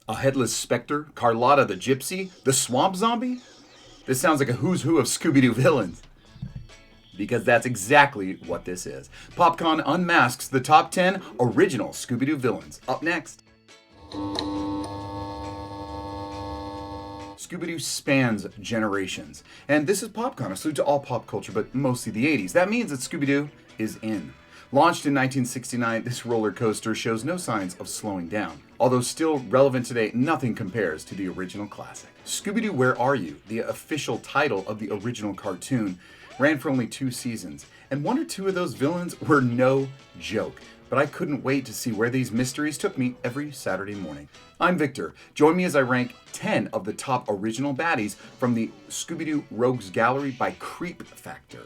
A headless specter? Carlotta the gypsy? The swamp zombie? This sounds like a who's who of Scooby Doo villains. Because that's exactly what this is. Popcorn unmasks the top 10 original Scooby Doo villains. Up next. Scooby Doo spans generations. And this is Popcorn, a salute to all pop culture, but mostly the 80s. That means that Scooby Doo is in. Launched in 1969, this roller coaster shows no signs of slowing down. Although still relevant today, nothing compares to the original classic. Scooby Doo Where Are You?, the official title of the original cartoon, ran for only 2 seasons, and 1 or 2 of those villains were no joke. But I couldn't wait to see where these mysteries took me every Saturday morning. I'm Victor. Join me as I rank 10 of the top original baddies from the Scooby Doo Rogues Gallery by Creep Factor.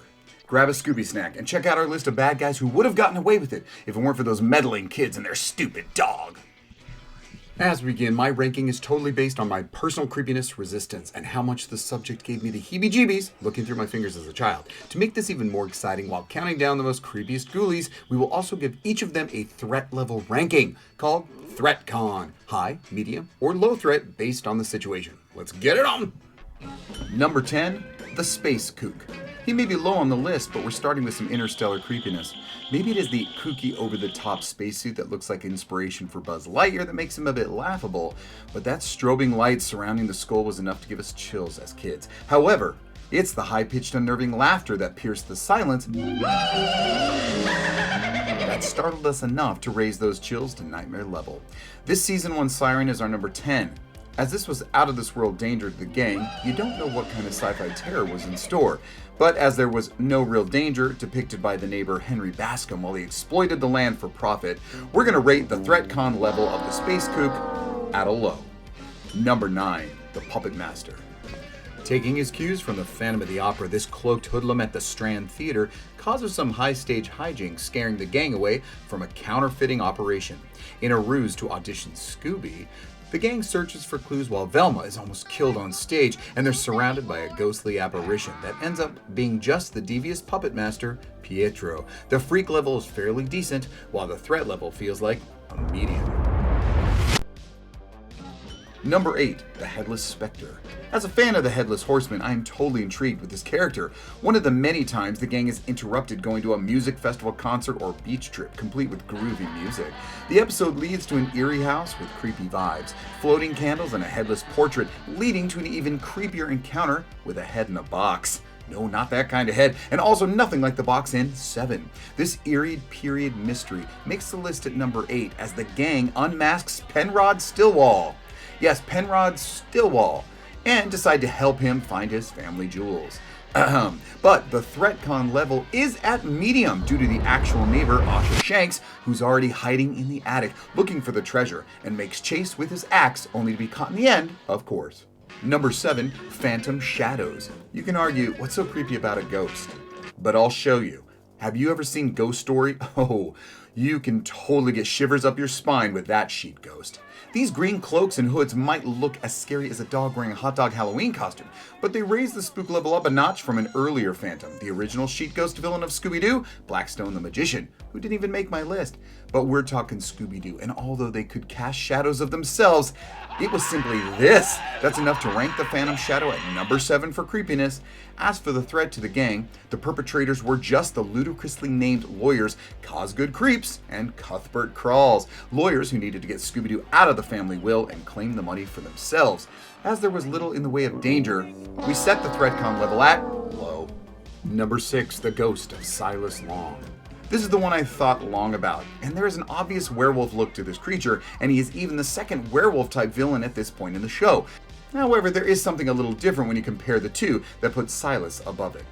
Grab a Scooby snack and check out our list of bad guys who would have gotten away with it if it weren't for those meddling kids and their stupid dog. As we begin, my ranking is totally based on my personal creepiness resistance and how much the subject gave me the heebie-jeebies looking through my fingers as a child. To make this even more exciting, while counting down the most creepiest ghoulies, we will also give each of them a threat level ranking called ThreatCon. High, medium, or low threat based on the situation. Let's get it on! Number 10, the Space Kook. He may be low on the list, but we're starting with some interstellar creepiness. Maybe it is the kooky over-the-top spacesuit that looks like inspiration for Buzz Lightyear that makes him a bit laughable, but that strobing light surrounding the skull was enough to give us chills as kids. However, it's the high-pitched unnerving laughter that pierced the silence that startled us enough to raise those chills to nightmare level. This season 1 siren is our number 10. As this was out-of-this-world danger to the gang, you don't know what kind of sci-fi terror was in store. But as there was no real danger depicted by the neighbor Henry Bascom while he exploited the land for profit, we're going to rate the ThreatCon level of the Space Kook at a low. Number 9, the Puppet Master. Taking his cues from the Phantom of the Opera, this cloaked hoodlum at the Strand Theater causes some high-stage hijinks, scaring the gang away from a counterfeiting operation. In a ruse to audition Scooby, the gang searches for clues while Velma is almost killed on stage, and they're surrounded by a ghostly apparition that ends up being just the devious puppet master, Pietro. The freak level is fairly decent, while the threat level feels like a medium. Number 8, the Headless Spectre. As a fan of the Headless Horseman, I am totally intrigued with this character. One of the many times the gang is interrupted going to a music festival, concert, or beach trip, complete with groovy music. The episode leads to an eerie house with creepy vibes, floating candles, and a headless portrait, leading to an even creepier encounter with a head in a box. No, not that kind of head, and also nothing like the box in 7. This eerie period mystery makes the list at number 8 as the gang unmasks Penrod Stillwell. Yes, Penrod Stillwell, and decide to help him find his family jewels. But the ThreatCon level is at medium due to the actual neighbor, Asha Shanks, who's already hiding in the attic looking for the treasure and makes chase with his axe only to be caught in the end, of course. Number 7, Phantom Shadows. You can argue, what's so creepy about a ghost? But I'll show you. Have you ever seen Ghost Story? Oh, you can totally get shivers up your spine with that sheet ghost. These green cloaks and hoods might look as scary as a dog wearing a hot dog Halloween costume, but they raise the spook level up a notch from an earlier Phantom, the original sheet ghost villain of Scooby Doo, Blackstone the Magician, who didn't even make my list. But we're talking Scooby Doo, and although they could cast shadows of themselves, it was simply this that's enough to rank the Phantom Shadow at number 7 for creepiness. As for the threat to the gang, the perpetrators were just the ludicrously named lawyers Cosgood Creeps and Cuthbert Crawls, lawyers who needed to get Scooby Doo out of the family will and claim the money for themselves. As there was little in the way of danger, we set the ThreatCon level at low. Number 6, the Ghost of Silas Long. This is the one I thought long about, and there is an obvious werewolf look to this creature, and he is even the second werewolf-type villain at this point in the show. However, there is something a little different when you compare the two that puts Silas above it.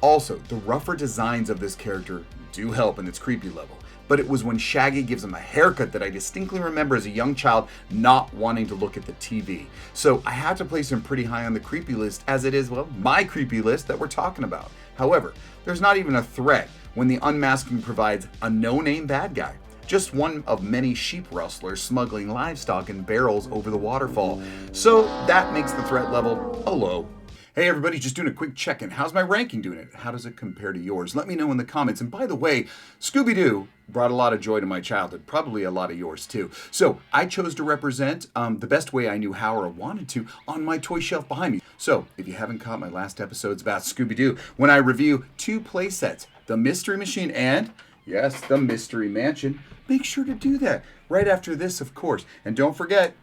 Also, the rougher designs of this character do help in its creepy level, but it was when Shaggy gives him a haircut that I distinctly remember as a young child not wanting to look at the TV. So I had to place him pretty high on the creepy list, as it is, well, my creepy list that we're talking about. However, there's not even a threat when the unmasking provides a no-name bad guy. Just one of many sheep rustlers smuggling livestock in barrels over the waterfall. So that makes the threat level a low. Hey everybody, just doing a quick check-in. How's my ranking doing it? How does it compare to yours? Let me know in the comments. And by the way, Scooby Doo brought a lot of joy to my childhood, probably a lot of yours too. So I chose to represent the best way I knew how or wanted to on my toy shelf behind me. So if you haven't caught my last episodes about Scooby Doo, when I review 2 play sets, the Mystery Machine and, yes, the Mystery Mansion, make sure to do that right after this, of course. And don't forget,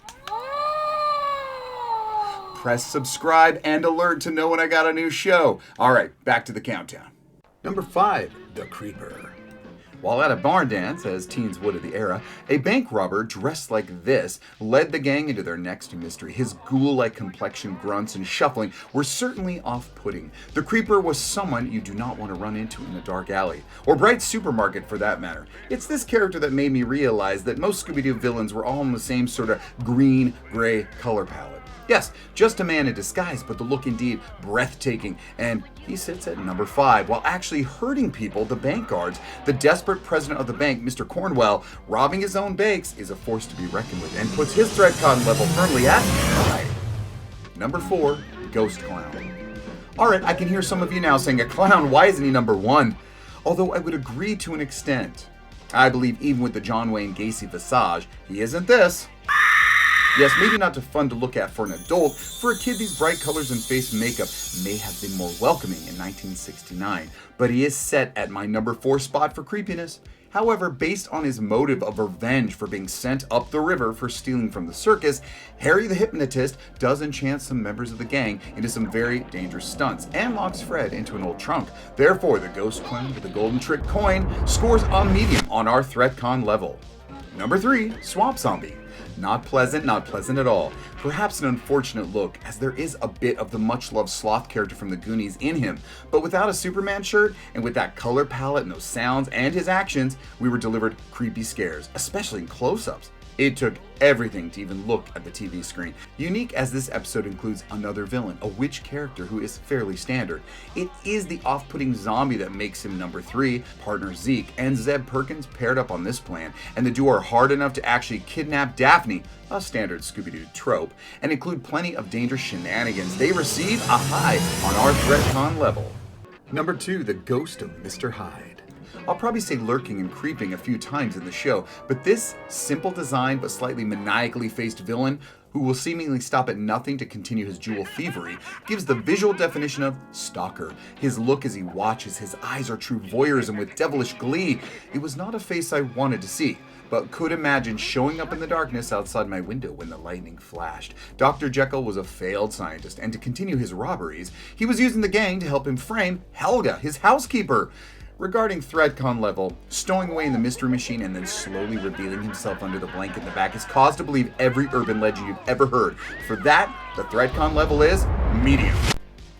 press subscribe and alert to know when I got a new show. All right, back to the countdown. Number 5, The Creeper. While at a barn dance, as teens would of the era, a bank robber dressed like this led the gang into their next mystery. His ghoul-like complexion, grunts, and shuffling were certainly off-putting. The Creeper was someone you do not want to run into in a dark alley, or bright supermarket for that matter. It's this character that made me realize that most Scooby-Doo villains were all in the same sort of green-gray color palette. Yes, just a man in disguise, but the look indeed breathtaking, and he sits at number 5, while actually hurting people, the bank guards. The desperate president of the bank, Mr. Cornwell, robbing his own banks is a force to be reckoned with, and puts his threat con level firmly at 5. Number 4, Ghost Clown. Alright, I can hear some of you now saying, a clown, why isn't he number 1? Although I would agree to an extent. I believe even with the John Wayne Gacy visage, he isn't this. Yes, maybe not too fun to look at for an adult. For a kid, these bright colors and face makeup may have been more welcoming in 1969, but he is set at my number 4 spot for creepiness. However, based on his motive of revenge for being sent up the river for stealing from the circus, Harry the Hypnotist does enchant some members of the gang into some very dangerous stunts and locks Fred into an old trunk. Therefore, the Ghost Clown with the golden trick coin scores a medium on our threat con level. Number 3, Swamp Zombie. Not pleasant at all. Perhaps an unfortunate look, as there is a bit of the much-loved Sloth character from the Goonies in him, but without a Superman shirt, and with that color palette and those sounds and his actions, we were delivered creepy scares, especially in close-ups. It took everything to even look at the TV screen. Unique as this episode includes another villain, a witch character who is fairly standard. It is the off-putting zombie that makes him number 3, partner Zeke and Zeb Perkins paired up on this plan, and the duo are hard enough to actually kidnap Daphne, a standard Scooby-Doo trope, and include plenty of dangerous shenanigans. They receive a high on our threat con level. Number 2, the Ghost of Mr. Hyde. I'll probably say lurking and creeping a few times in the show, but this simple design but slightly maniacally faced villain, who will seemingly stop at nothing to continue his jewel thievery, gives the visual definition of stalker. His look as he watches, his eyes are true voyeurism with devilish glee. It was not a face I wanted to see, but could imagine showing up in the darkness outside my window when the lightning flashed. Dr. Jekyll was a failed scientist, and to continue his robberies, he was using the gang to help him frame Helga, his housekeeper. Regarding threat con level, stowing away in the Mystery Machine and then slowly revealing himself under the blanket in the back is cause to believe every urban legend you've ever heard. For that, the threat con level is medium.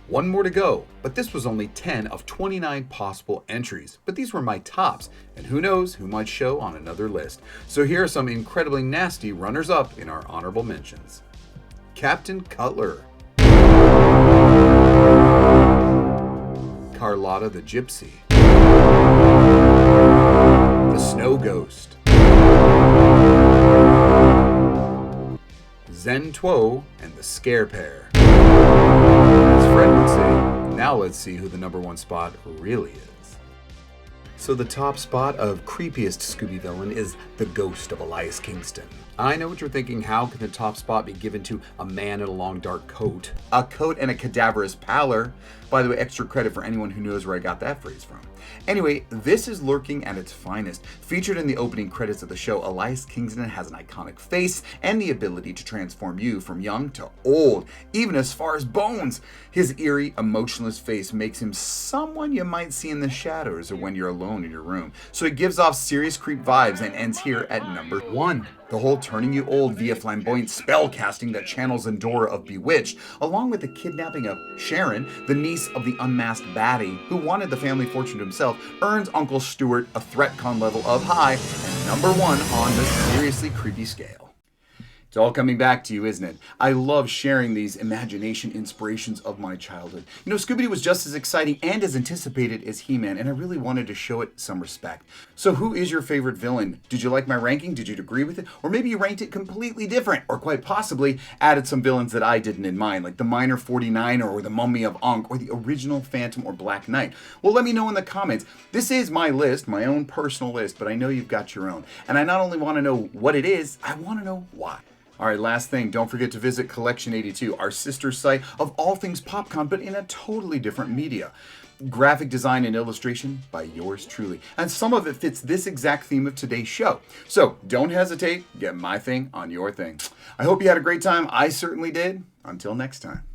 One more to go, but this was only 10 of 29 possible entries. But these were my tops, and who knows who might show on another list. So here are some incredibly nasty runners-up in our honorable mentions. Captain Cutler, Carlotta the Gypsy, the Snow Ghost, Zen Tuo, and the Scare Pair. As Fred would say, now let's see who the number 1 spot really is. So the top spot of creepiest Scooby villain is the Ghost of Elias Kingston. I know what you're thinking, how can the top spot be given to a man in a long dark coat? A coat and a cadaverous pallor. By the way, extra credit for anyone who knows where I got that phrase from. Anyway, this is lurking at its finest. Featured in the opening credits of the show, Elias Kingston has an iconic face and the ability to transform you from young to old, even as far as bones. His eerie, emotionless face makes him someone you might see in the shadows or when you're alone in your room. So it gives off serious creep vibes and ends here at number 1. The whole turning you old via flamboyant spell casting that channels Endora of Bewitched, along with the kidnapping of Sharon, the niece of the unmasked baddie who wanted the family fortune to himself, earns Uncle Stuart a threat con level of high and number 1 on the seriously creepy scale. It's all coming back to you, isn't it? I love sharing these imagination inspirations of my childhood. You know, Scooby Doo was just as exciting and as anticipated as He-Man, and I really wanted to show it some respect. So who is your favorite villain? Did you like my ranking? Did you agree with it? Or maybe you ranked it completely different, or quite possibly added some villains that I didn't in mind, like the Minor 49er or the Mummy of Ankh or the original Phantom or Black Knight. Well, let me know in the comments. This is my list, my own personal list, but I know you've got your own. And I not only want to know what it is, I want to know why. All right, last thing, don't forget to visit Collection 82, our sister site of all things PopCon, but in a totally different media. Graphic design and illustration by yours truly. And some of it fits this exact theme of today's show. So don't hesitate, get my thing on your thing. I hope you had a great time. I certainly did. Until next time.